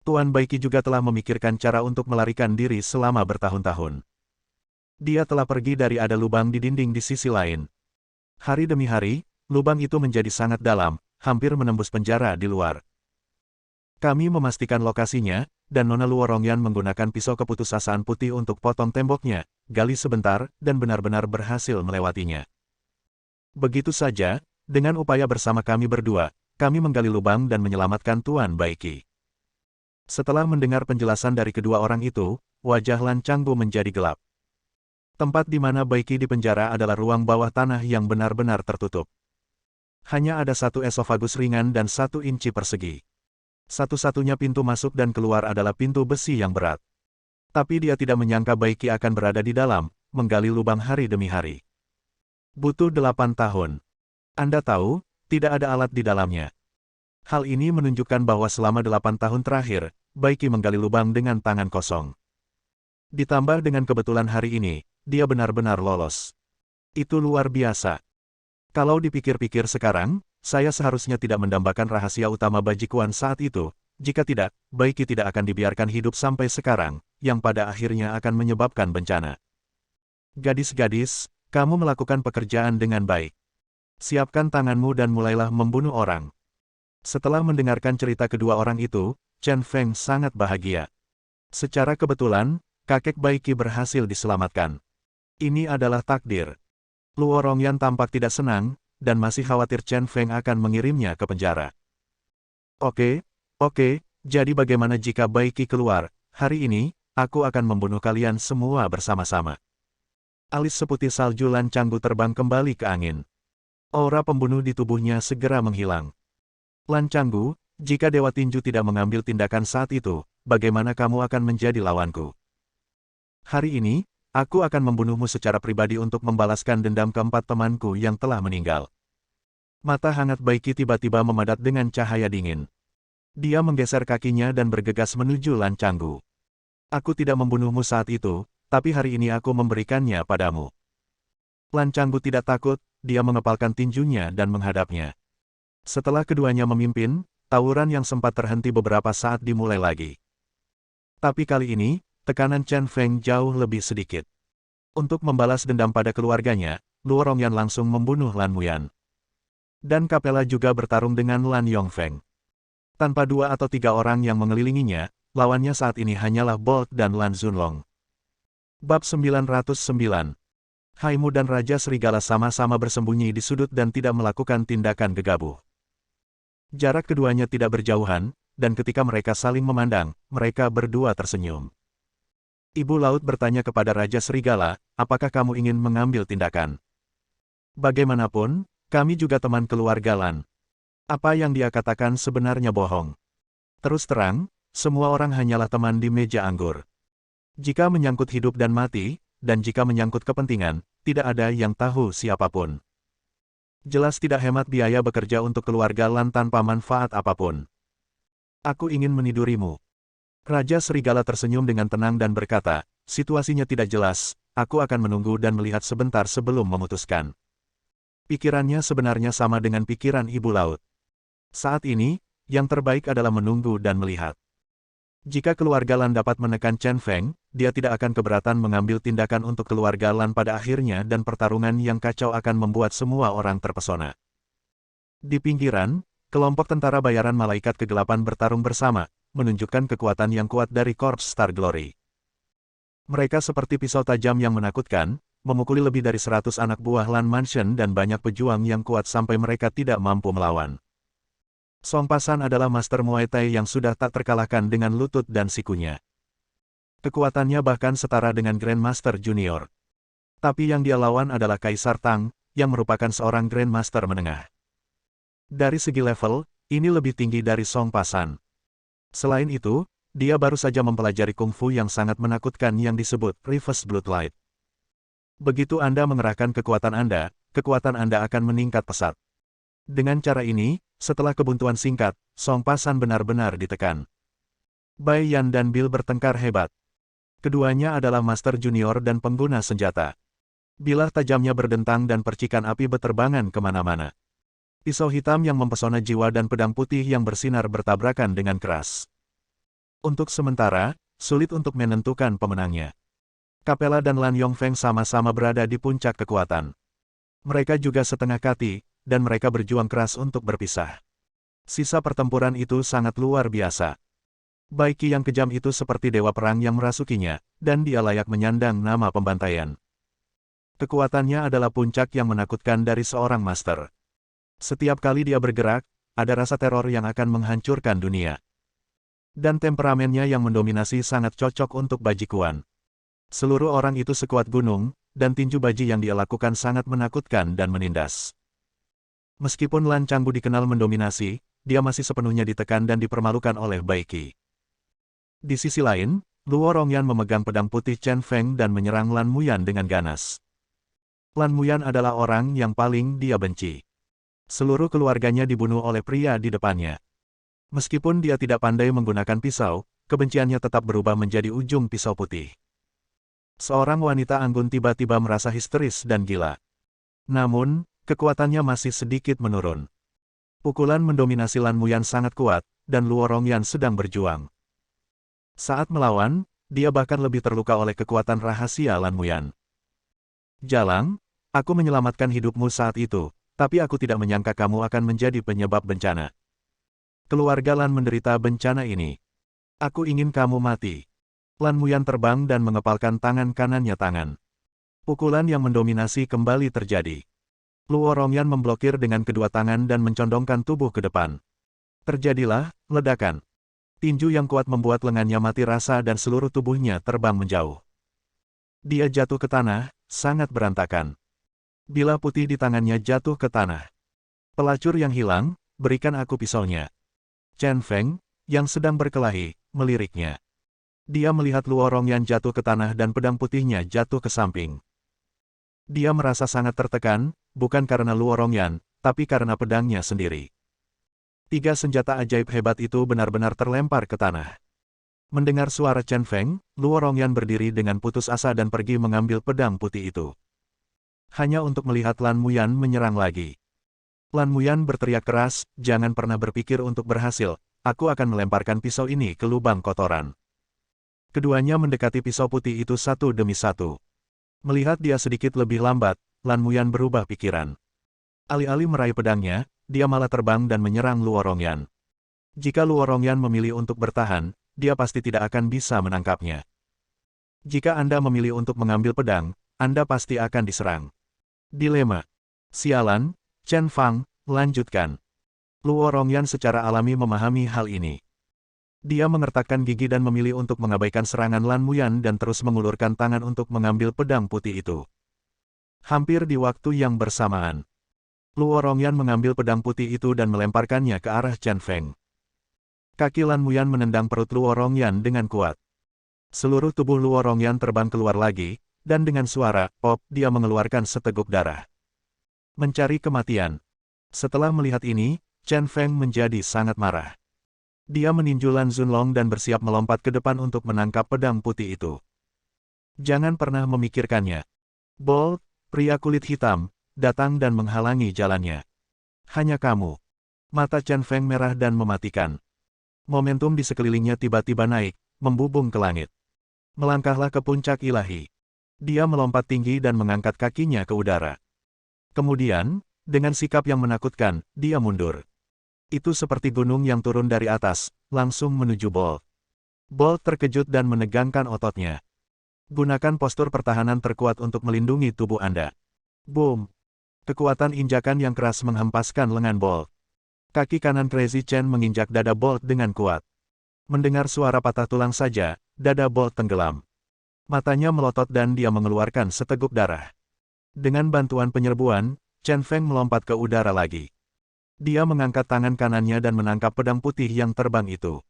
Tuan Baiki juga telah memikirkan cara untuk melarikan diri selama bertahun-tahun. Dia telah pergi dari ada lubang di dinding di sisi lain. Hari demi hari, lubang itu menjadi sangat dalam, hampir menembus penjara di luar. Kami memastikan lokasinya, dan Nona Luo Rongyan menggunakan pisau keputusasaan putih untuk potong temboknya, gali sebentar, dan benar-benar berhasil melewatinya. Begitu saja, dengan upaya bersama kami berdua, kami menggali lubang dan menyelamatkan Tuan Baiki. Setelah mendengar penjelasan dari kedua orang itu, wajah Lan Changgu menjadi gelap. Tempat di mana Baiki dipenjara adalah ruang bawah tanah yang benar-benar tertutup. Hanya ada 1 esofagus ringan dan 1 inci persegi. Satu-satunya pintu masuk dan keluar adalah pintu besi yang berat. Tapi dia tidak menyangka Baiki akan berada di dalam, menggali lubang hari demi hari. Butuh 8 tahun. Anda tahu, tidak ada alat di dalamnya. Hal ini menunjukkan bahwa selama 8 tahun terakhir, Baiki menggali lubang dengan tangan kosong. Ditambah dengan kebetulan hari ini, dia benar-benar lolos. Itu luar biasa. Kalau dipikir-pikir sekarang, saya seharusnya tidak mendambakan rahasia utama Bajikuan saat itu. Jika tidak, Baiki tidak akan dibiarkan hidup sampai sekarang, yang pada akhirnya akan menyebabkan bencana. Gadis-gadis, kamu melakukan pekerjaan dengan baik. Siapkan tanganmu dan mulailah membunuh orang. Setelah mendengarkan cerita kedua orang itu, Chen Feng sangat bahagia. Secara kebetulan, kakek Baiki berhasil diselamatkan. Ini adalah takdir. Luo Rongyan tampak tidak senang, dan masih khawatir Chen Feng akan mengirimnya ke penjara. Oke, jadi bagaimana jika Baiki keluar? Hari ini, aku akan membunuh kalian semua bersama-sama. Alis seputih salju Lan Changgu terbang kembali ke angin. Aura pembunuh di tubuhnya segera menghilang. Lan Changgu, jika Dewa Tinju tidak mengambil tindakan saat itu, bagaimana kamu akan menjadi lawanku? Hari ini, aku akan membunuhmu secara pribadi untuk membalaskan dendam keempat temanku yang telah meninggal. Mata hangat Baiki tiba-tiba memadat dengan cahaya dingin. Dia menggeser kakinya dan bergegas menuju Lan Changgu. Aku tidak membunuhmu saat itu, tapi hari ini aku memberikannya padamu. Lan Changgu tidak takut, dia mengepalkan tinjunya dan menghadapnya. Setelah keduanya memimpin, tawuran yang sempat terhenti beberapa saat dimulai lagi. Tapi kali ini, tekanan Chen Feng jauh lebih sedikit. Untuk membalas dendam pada keluarganya, Luo Rongyan langsung membunuh Lan Muyan. Dan Capella juga bertarung dengan Lan Yongfeng. Tanpa 2 atau 3 orang yang mengelilinginya, lawannya saat ini hanyalah Bolt dan Lan Zunlong. Bab 909. Haimu dan Raja Serigala sama-sama bersembunyi di sudut dan tidak melakukan tindakan gegabah. Jarak keduanya tidak berjauhan, dan ketika mereka saling memandang, mereka berdua tersenyum. Ibu Laut bertanya kepada Raja Serigala, apakah kamu ingin mengambil tindakan? Bagaimanapun, kami juga teman keluarga Lan. Apa yang dia katakan sebenarnya bohong. Terus terang, semua orang hanyalah teman di meja anggur. Jika menyangkut hidup dan mati, dan jika menyangkut kepentingan, tidak ada yang tahu siapapun. Jelas tidak hemat biaya bekerja untuk keluarga Lan tanpa manfaat apapun. Aku ingin menidurimu. Raja Serigala tersenyum dengan tenang dan berkata, situasinya tidak jelas, aku akan menunggu dan melihat sebentar sebelum memutuskan. Pikirannya sebenarnya sama dengan pikiran Ibu Laut. Saat ini, yang terbaik adalah menunggu dan melihat. Jika keluarga Lan dapat menekan Chen Feng, dia tidak akan keberatan mengambil tindakan untuk keluarga Lan pada akhirnya dan pertarungan yang kacau akan membuat semua orang terpesona. Di pinggiran, kelompok tentara bayaran malaikat kegelapan bertarung bersama, menunjukkan kekuatan yang kuat dari Korps Star Glory. Mereka seperti pisau tajam yang menakutkan, memukuli lebih dari 100 anak buah Lan Mansion dan banyak pejuang yang kuat sampai mereka tidak mampu melawan. Song Pasan adalah master Muay Thai yang sudah tak terkalahkan dengan lutut dan sikunya. Kekuatannya bahkan setara dengan Grandmaster Junior. Tapi yang dia lawan adalah Kaisar Tang, yang merupakan seorang Grandmaster menengah. Dari segi level, ini lebih tinggi dari Song Pasan. Selain itu, dia baru saja mempelajari kungfu yang sangat menakutkan yang disebut Reverse Bloodlight. Begitu Anda mengerahkan kekuatan Anda akan meningkat pesat. Dengan cara ini, setelah kebuntuan singkat, Song Pasan benar-benar ditekan. Bai Yan dan Bill bertengkar hebat. Keduanya adalah master junior dan pengguna senjata. Bilah tajamnya berdentang dan percikan api beterbangan kemana-mana. Pisau hitam yang mempesona jiwa dan pedang putih yang bersinar bertabrakan dengan keras. Untuk sementara, sulit untuk menentukan pemenangnya. Capella dan Lan Yongfeng sama-sama berada di puncak kekuatan. Mereka juga setengah kati, dan mereka berjuang keras untuk berpisah. Sisa pertempuran itu sangat luar biasa. Bai Qi yang kejam itu seperti dewa perang yang merasukinya, dan dia layak menyandang nama pembantaian. Kekuatannya adalah puncak yang menakutkan dari seorang master. Setiap kali dia bergerak, ada rasa teror yang akan menghancurkan dunia. Dan temperamennya yang mendominasi sangat cocok untuk bajikuan. Seluruh orang itu sekuat gunung, dan tinju baji yang dia lakukan sangat menakutkan dan menindas. Meskipun Lan Changbu dikenal mendominasi, dia masih sepenuhnya ditekan dan dipermalukan oleh Bai Qi. Di sisi lain, Luo Rongyan memegang pedang putih Chen Feng dan menyerang Lan Muyan dengan ganas. Lan Muyan adalah orang yang paling dia benci. Seluruh keluarganya dibunuh oleh pria di depannya. Meskipun dia tidak pandai menggunakan pisau, kebenciannya tetap berubah menjadi ujung pisau putih. Seorang wanita anggun tiba-tiba merasa histeris dan gila. Namun, kekuatannya masih sedikit menurun. Pukulan mendominasi Lan Muyan sangat kuat, dan Luo Rongyan sedang berjuang. Saat melawan, dia bahkan lebih terluka oleh kekuatan rahasia Lan Muyan. Jalang, aku menyelamatkan hidupmu saat itu, tapi aku tidak menyangka kamu akan menjadi penyebab bencana. Keluarga Lan menderita bencana ini. Aku ingin kamu mati. Lan Muyan terbang dan mengepalkan tangan kanannya tangan. Pukulan yang mendominasi kembali terjadi. Luo Rongyan memblokir dengan kedua tangan dan mencondongkan tubuh ke depan. Terjadilah ledakan. Tinju yang kuat membuat lengannya mati rasa dan seluruh tubuhnya terbang menjauh. Dia jatuh ke tanah, sangat berantakan. Bilah putih di tangannya jatuh ke tanah. Pelacur yang hilang, berikan aku pisaunya. Chen Feng, yang sedang berkelahi, meliriknya. Dia melihat Luo Rongyan jatuh ke tanah dan pedang putihnya jatuh ke samping. Dia merasa sangat tertekan, bukan karena Luo Rongyan, tapi karena pedangnya sendiri. Tiga senjata ajaib hebat itu benar-benar terlempar ke tanah. Mendengar suara Chen Feng, Luo Rongyan berdiri dengan putus asa dan pergi mengambil pedang putih itu. Hanya untuk melihat Lan Muyan menyerang lagi. Lan Muyan berteriak keras, jangan pernah berpikir untuk berhasil, aku akan melemparkan pisau ini ke lubang kotoran. Keduanya mendekati pisau putih itu satu demi satu. Melihat dia sedikit lebih lambat, Lan Muyan berubah pikiran. Alih-alih meraih pedangnya, dia malah terbang dan menyerang Luo Rongyan. Jika Luo Rongyan memilih untuk bertahan, dia pasti tidak akan bisa menangkapnya. Jika Anda memilih untuk mengambil pedang, Anda pasti akan diserang. Dilema. Sialan, Chen Fang, lanjutkan. Luo Rongyan secara alami memahami hal ini. Dia mengertakkan gigi dan memilih untuk mengabaikan serangan Lan Muyan dan terus mengulurkan tangan untuk mengambil pedang putih itu. Hampir di waktu yang bersamaan, Luo Rongyan mengambil pedang putih itu dan melemparkannya ke arah Chen Feng. Kaki Lan Muyan menendang perut Luo Rongyan dengan kuat. Seluruh tubuh Luo Rongyan terbang keluar lagi, dan dengan suara pop dia mengeluarkan seteguk darah. Mencari kematian. Setelah melihat ini, Chen Feng menjadi sangat marah. Dia meninju Lan Zunlong dan bersiap melompat ke depan untuk menangkap pedang putih itu. Jangan pernah memikirkannya. Bolt, pria kulit hitam, datang dan menghalangi jalannya. Hanya kamu. Mata Chen Feng merah dan mematikan. Momentum di sekelilingnya tiba-tiba naik, membubung ke langit. Melangkahlah ke puncak ilahi. Dia melompat tinggi dan mengangkat kakinya ke udara. Kemudian, dengan sikap yang menakutkan, dia mundur. Itu seperti gunung yang turun dari atas, langsung menuju Bolt. Bolt terkejut dan menegangkan ototnya. Gunakan postur pertahanan terkuat untuk melindungi tubuh Anda. Boom! Kekuatan injakan yang keras menghempaskan lengan Bolt. Kaki kanan Crazy Chen menginjak dada Bolt dengan kuat. Mendengar suara patah tulang saja, dada Bolt tenggelam. Matanya melotot dan dia mengeluarkan seteguk darah. Dengan bantuan penyerbuan, Chen Feng melompat ke udara lagi. Dia mengangkat tangan kanannya dan menangkap pedang putih yang terbang itu.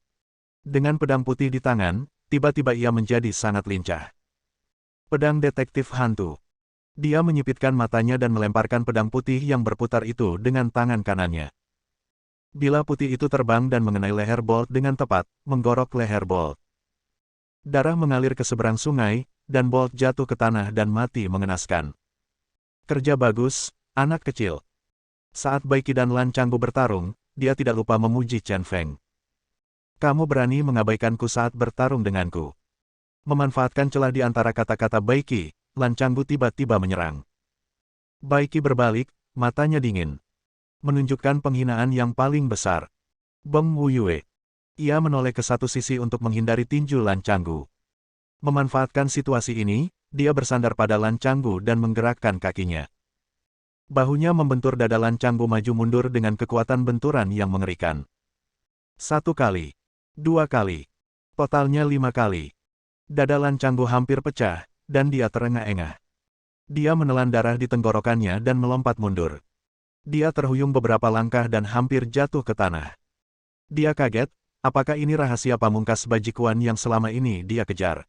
Dengan pedang putih di tangan, tiba-tiba ia menjadi sangat lincah. Pedang detektif hantu. Dia menyipitkan matanya dan melemparkan pedang putih yang berputar itu dengan tangan kanannya. Bila putih itu terbang dan mengenai leher Bolt dengan tepat, menggorok leher Bolt. Darah mengalir ke seberang sungai, dan Bolt jatuh ke tanah dan mati mengenaskan. Kerja bagus, anak kecil. Saat Bai Qi dan Lan Changgu bertarung, dia tidak lupa memuji Chen Feng. Kamu berani mengabaikanku saat bertarung denganku. Memanfaatkan celah di antara kata-kata Bai Qi, Lan Changgu tiba-tiba menyerang. Bai Qi berbalik, matanya dingin. Menunjukkan penghinaan yang paling besar. Beng Wuyue. Ia menoleh ke satu sisi untuk menghindari tinju Lan Changgu. Memanfaatkan situasi ini, dia bersandar pada Lan Changgu dan menggerakkan kakinya. Bahunya membentur dada Lan Changgu maju mundur dengan kekuatan benturan yang mengerikan. 1 kali. 2 kali. Totalnya 5 kali. Dada Lan Changgu hampir pecah, dan dia terengah-engah. Dia menelan darah di tenggorokannya dan melompat mundur. Dia terhuyung beberapa langkah dan hampir jatuh ke tanah. Dia kaget, apakah ini rahasia pamungkas Bajikuan yang selama ini dia kejar?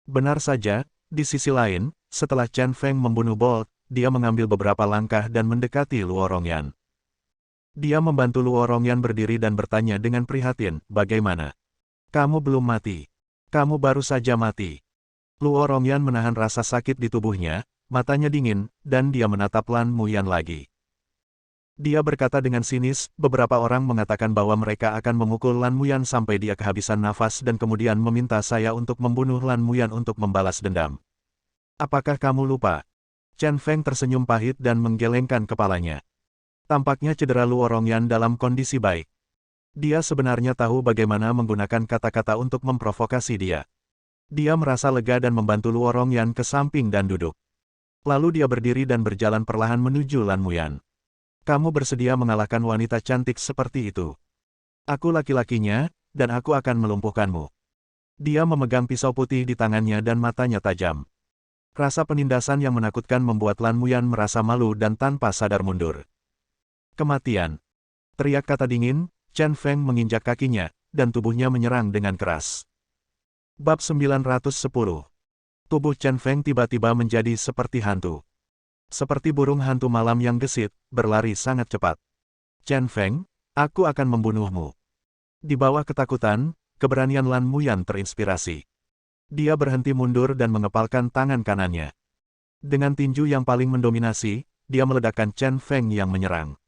Benar saja, di sisi lain, setelah Chen Feng membunuh Bolt, dia mengambil beberapa langkah dan mendekati Luo Rongyan. Dia membantu Luo Rongyan berdiri dan bertanya dengan prihatin, bagaimana? Kamu belum mati. Kamu baru saja mati. Luo Rongyan menahan rasa sakit di tubuhnya, matanya dingin, dan dia menatap Lan Muyan lagi. Dia berkata dengan sinis, beberapa orang mengatakan bahwa mereka akan memukul Lan Muyan sampai dia kehabisan nafas dan kemudian meminta saya untuk membunuh Lan Muyan untuk membalas dendam. Apakah kamu lupa? Chen Feng tersenyum pahit dan menggelengkan kepalanya. Tampaknya cedera Luo Rongyan dalam kondisi baik. Dia sebenarnya tahu bagaimana menggunakan kata-kata untuk memprovokasi dia. Dia merasa lega dan membantu Luo Rongyan ke samping dan duduk. Lalu dia berdiri dan berjalan perlahan menuju Lan Muyan. Kamu bersedia mengalahkan wanita cantik seperti itu. Aku laki-lakinya, dan aku akan melumpuhkanmu. Dia memegang pisau putih di tangannya dan matanya tajam. Rasa penindasan yang menakutkan membuat Lan Muyan merasa malu dan tanpa sadar mundur. Kematian. Teriak kata dingin, Chen Feng menginjak kakinya, dan tubuhnya menyerang dengan keras. Bab 910. Tubuh Chen Feng tiba-tiba menjadi seperti hantu. Seperti burung hantu malam yang gesit, berlari sangat cepat. Chen Feng, aku akan membunuhmu. Di bawah ketakutan, keberanian Lan Muyan terinspirasi. Dia berhenti mundur dan mengepalkan tangan kanannya. Dengan tinju yang paling mendominasi, dia meledakkan Chen Feng yang menyerang.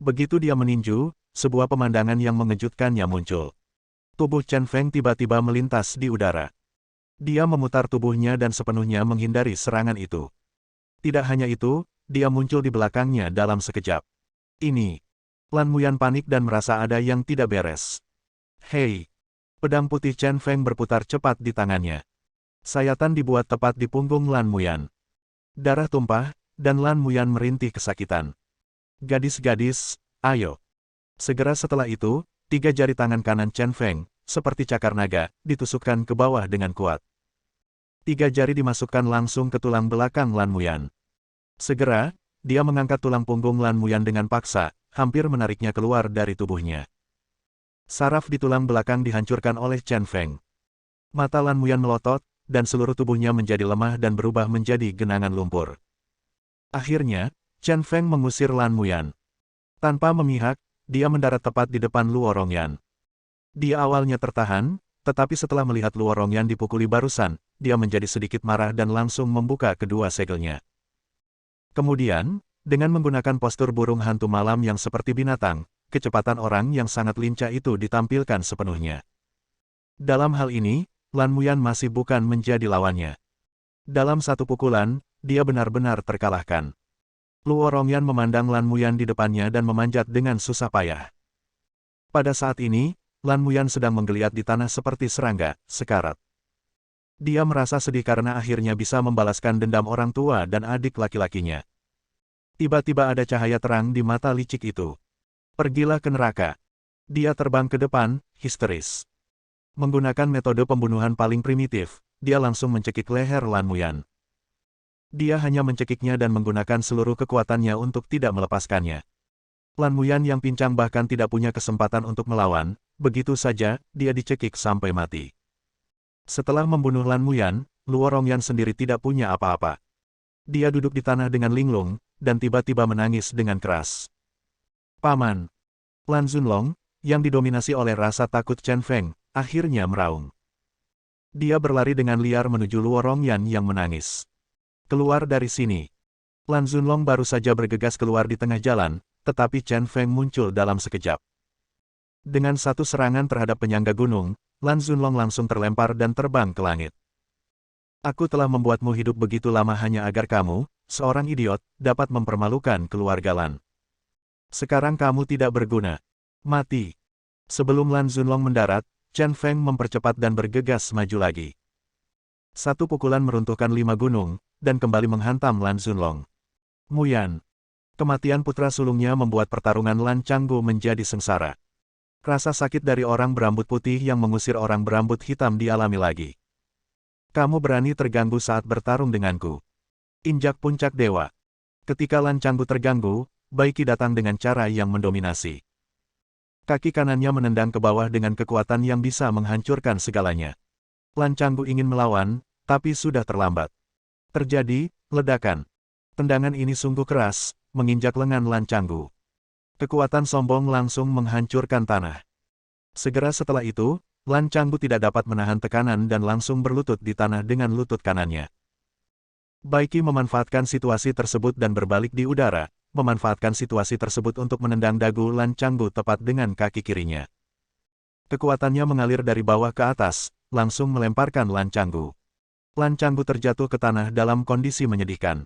Begitu dia meninju, sebuah pemandangan yang mengejutkannya muncul. Tubuh Chen Feng tiba-tiba melintas di udara. Dia memutar tubuhnya dan sepenuhnya menghindari serangan itu. Tidak hanya itu, dia muncul di belakangnya dalam sekejap. Ini. Lan Muyan panik dan merasa ada yang tidak beres. Hei! Pedang putih Chen Feng berputar cepat di tangannya. Sayatan dibuat tepat di punggung Lan Muyan. Darah tumpah, dan Lan Muyan merintih kesakitan. Gadis-gadis, ayo. Segera setelah itu, 3 jari tangan kanan Chen Feng, seperti cakar naga, ditusukkan ke bawah dengan kuat. 3 jari dimasukkan langsung ke tulang belakang Lan Muyan. Segera, dia mengangkat tulang punggung Lan Muyan dengan paksa, hampir menariknya keluar dari tubuhnya. Saraf di tulang belakang dihancurkan oleh Chen Feng. Mata Lan Muyan melotot, dan seluruh tubuhnya menjadi lemah dan berubah menjadi genangan lumpur. Akhirnya, Chen Feng mengusir Lan Muyan. Tanpa memihak, dia mendarat tepat di depan Luo Rongyan. Dia awalnya tertahan, tetapi setelah melihat Luo Rongyan dipukuli barusan, dia menjadi sedikit marah dan langsung membuka kedua segelnya. Kemudian, dengan menggunakan postur burung hantu malam yang seperti binatang, kecepatan orang yang sangat lincah itu ditampilkan sepenuhnya. Dalam hal ini, Lan Muyan masih bukan menjadi lawannya. Dalam satu pukulan, dia benar-benar terkalahkan. Luo Rongyan memandang Lan Muyan di depannya dan memanjat dengan susah payah. Pada saat ini, Lan Muyan sedang menggeliat di tanah seperti serangga, sekarat. Dia merasa sedih karena akhirnya bisa membalaskan dendam orang tua dan adik laki-lakinya. Tiba-tiba ada cahaya terang di mata licik itu. Pergilah ke neraka. Dia terbang ke depan, histeris. Menggunakan metode pembunuhan paling primitif, dia langsung mencekik leher Lan Muyan. Dia hanya mencekiknya dan menggunakan seluruh kekuatannya untuk tidak melepaskannya. Lan Muyan yang pincang bahkan tidak punya kesempatan untuk melawan, begitu saja, dia dicekik sampai mati. Setelah membunuh Lan Muyan, Luo Rongyan sendiri tidak punya apa-apa. Dia duduk di tanah dengan linglung, dan tiba-tiba menangis dengan keras. Paman. Lan Zunlong, yang didominasi oleh rasa takut Chen Feng, akhirnya meraung. Dia berlari dengan liar menuju Luo Rongyan yang menangis. Keluar dari sini. Lan Zunlong baru saja bergegas keluar di tengah jalan, tetapi Chen Feng muncul dalam sekejap. Dengan satu serangan terhadap penyangga gunung, Lan Zunlong langsung terlempar dan terbang ke langit. Aku telah membuatmu hidup begitu lama hanya agar kamu, seorang idiot, dapat mempermalukan keluarga Lan. Sekarang kamu tidak berguna. Mati. Sebelum Lan Zunlong mendarat, Chen Feng mempercepat dan bergegas maju lagi. Satu pukulan meruntuhkan 5 gunung, dan kembali menghantam Lan Zunlong. Muyan. Kematian putra sulungnya membuat pertarungan Lan Changgu menjadi sengsara. Rasa sakit dari orang berambut putih yang mengusir orang berambut hitam dialami lagi. Kamu berani terganggu saat bertarung denganku. Injak puncak dewa. Ketika Lan Changgu terganggu, Bai Qi datang dengan cara yang mendominasi. Kaki kanannya menendang ke bawah dengan kekuatan yang bisa menghancurkan segalanya. Lan Changgu ingin melawan, tapi sudah terlambat. Terjadi ledakan. Tendangan ini sungguh keras, menginjak lengan Lan Changgu. Kekuatan sombong langsung menghancurkan tanah. Segera setelah itu, Lan Changgu tidak dapat menahan tekanan dan langsung berlutut di tanah dengan lutut kanannya. Bai Qi memanfaatkan situasi tersebut dan berbalik di udara, memanfaatkan situasi tersebut untuk menendang dagu Lan Changgu tepat dengan kaki kirinya. Kekuatannya mengalir dari bawah ke atas, langsung melemparkan Lan Changgu. Lan Changgu terjatuh ke tanah dalam kondisi menyedihkan.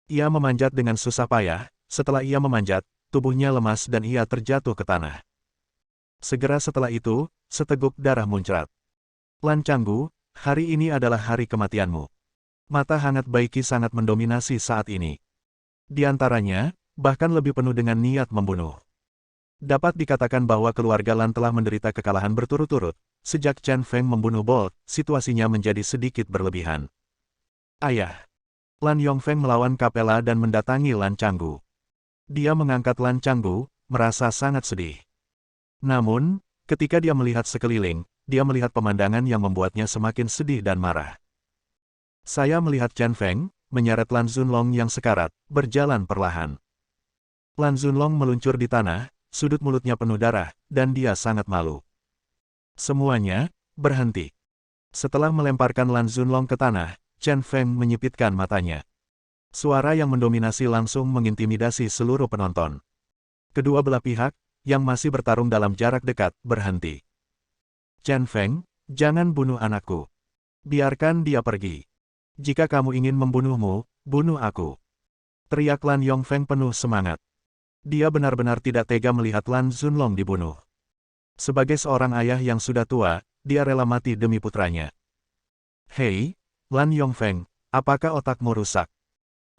Ia memanjat dengan susah payah, setelah ia memanjat, tubuhnya lemas dan ia terjatuh ke tanah. Segera setelah itu, seteguk darah muncrat. Lan Changgu, hari ini adalah hari kematianmu. Mata hangat Bai Qi sangat mendominasi saat ini. Di antaranya, bahkan lebih penuh dengan niat membunuh. Dapat dikatakan bahwa keluarga Lan telah menderita kekalahan berturut-turut. Sejak Chen Feng membunuh Bolt, situasinya menjadi sedikit berlebihan. Ayah. Lan Yongfeng melawan Kapela dan mendatangi Lan Changgu. Dia mengangkat Lan Changgu, merasa sangat sedih. Namun, ketika dia melihat sekeliling, dia melihat pemandangan yang membuatnya semakin sedih dan marah. Saya melihat Chen Feng, menyeret Lan Zunlong yang sekarat, berjalan perlahan. Lan Zunlong meluncur di tanah, sudut mulutnya penuh darah, dan dia sangat malu. Semuanya berhenti. Setelah melemparkan Lan Zunlong ke tanah, Chen Feng menyipitkan matanya. Suara yang mendominasi langsung mengintimidasi seluruh penonton. Kedua belah pihak, yang masih bertarung dalam jarak dekat, berhenti. Chen Feng, jangan bunuh anakku. Biarkan dia pergi. Jika kamu ingin membunuhmu, bunuh aku. Teriak Lan Yongfeng penuh semangat. Dia benar-benar tidak tega melihat Lan Zunlong dibunuh. Sebagai seorang ayah yang sudah tua, dia rela mati demi putranya. Hei, Lan Yongfeng, apakah otakmu rusak?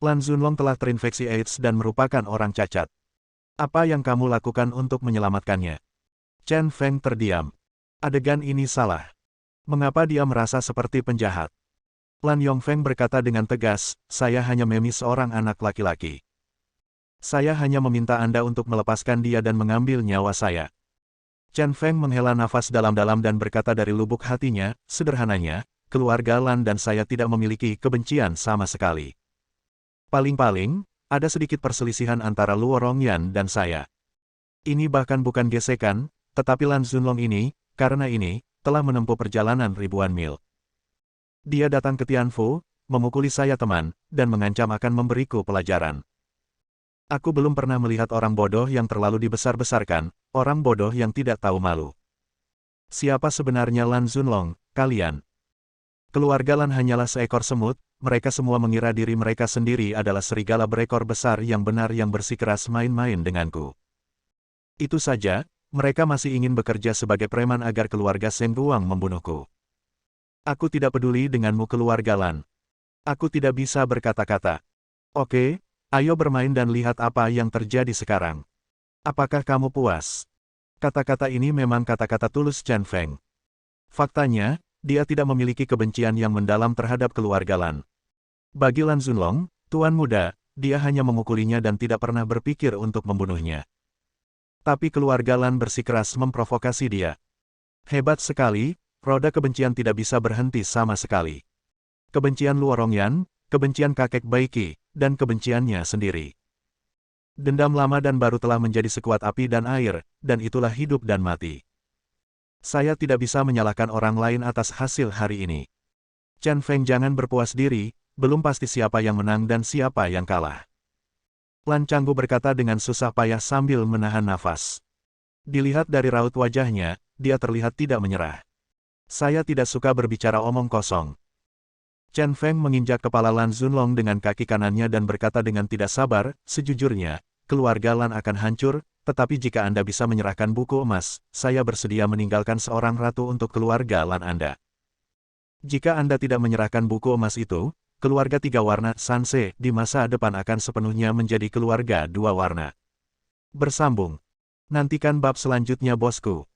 Lan Zunlong telah terinfeksi AIDS dan merupakan orang cacat. Apa yang kamu lakukan untuk menyelamatkannya? Chen Feng terdiam. Adegan ini salah. Mengapa dia merasa seperti penjahat? Lan Yongfeng berkata dengan tegas, saya hanya memi seorang anak laki-laki. Saya hanya meminta Anda untuk melepaskan dia dan mengambil nyawa saya. Chen Feng menghela nafas dalam-dalam dan berkata dari lubuk hatinya, sederhananya, keluarga Lan dan saya tidak memiliki kebencian sama sekali. Paling-paling, ada sedikit perselisihan antara Luo Rongyan dan saya. Ini bahkan bukan gesekan, tetapi Lan Zunlong ini, karena ini, telah menempuh perjalanan ribuan mil. Dia datang ke Tianfu, memukuli saya teman, dan mengancam akan memberiku pelajaran. Aku belum pernah melihat orang bodoh yang terlalu dibesar-besarkan, orang bodoh yang tidak tahu malu. Siapa sebenarnya Lan Zunlong, kalian? Keluarga Lan hanyalah seekor semut, mereka semua mengira diri mereka sendiri adalah serigala berekor besar yang benar yang bersikeras main-main denganku. Itu saja, mereka masih ingin bekerja sebagai preman agar keluarga Shen Guang membunuhku. Aku tidak peduli denganmu keluarga Lan. Aku tidak bisa berkata-kata. Oke, ayo bermain dan lihat apa yang terjadi sekarang. Apakah kamu puas? Kata-kata ini memang kata-kata tulus Chen Feng. Faktanya, dia tidak memiliki kebencian yang mendalam terhadap keluarga Lan. Bagi Lan Zunlong, tuan muda, dia hanya memukulinya dan tidak pernah berpikir untuk membunuhnya. Tapi keluarga Lan bersikeras memprovokasi dia. Hebat sekali, roda kebencian tidak bisa berhenti sama sekali. Kebencian Luo Rongyan, kebencian kakek Baiki, dan kebenciannya sendiri. Dendam lama dan baru telah menjadi sekuat api dan air, dan itulah hidup dan mati. Saya tidak bisa menyalahkan orang lain atas hasil hari ini. Chen Feng jangan berpuas diri, belum pasti siapa yang menang dan siapa yang kalah. Lan Changgu berkata dengan susah payah sambil menahan nafas. Dilihat dari raut wajahnya, dia terlihat tidak menyerah. Saya tidak suka berbicara omong kosong. Chen Feng menginjak kepala Lan Zunlong dengan kaki kanannya dan berkata dengan tidak sabar, sejujurnya, keluarga Lan akan hancur, tetapi jika Anda bisa menyerahkan buku emas, saya bersedia meninggalkan seorang ratu untuk keluarga Lan Anda. Jika Anda tidak menyerahkan buku emas itu, keluarga tiga warna Sanse di masa depan akan sepenuhnya menjadi keluarga dua warna. Bersambung. Nantikan bab selanjutnya bosku.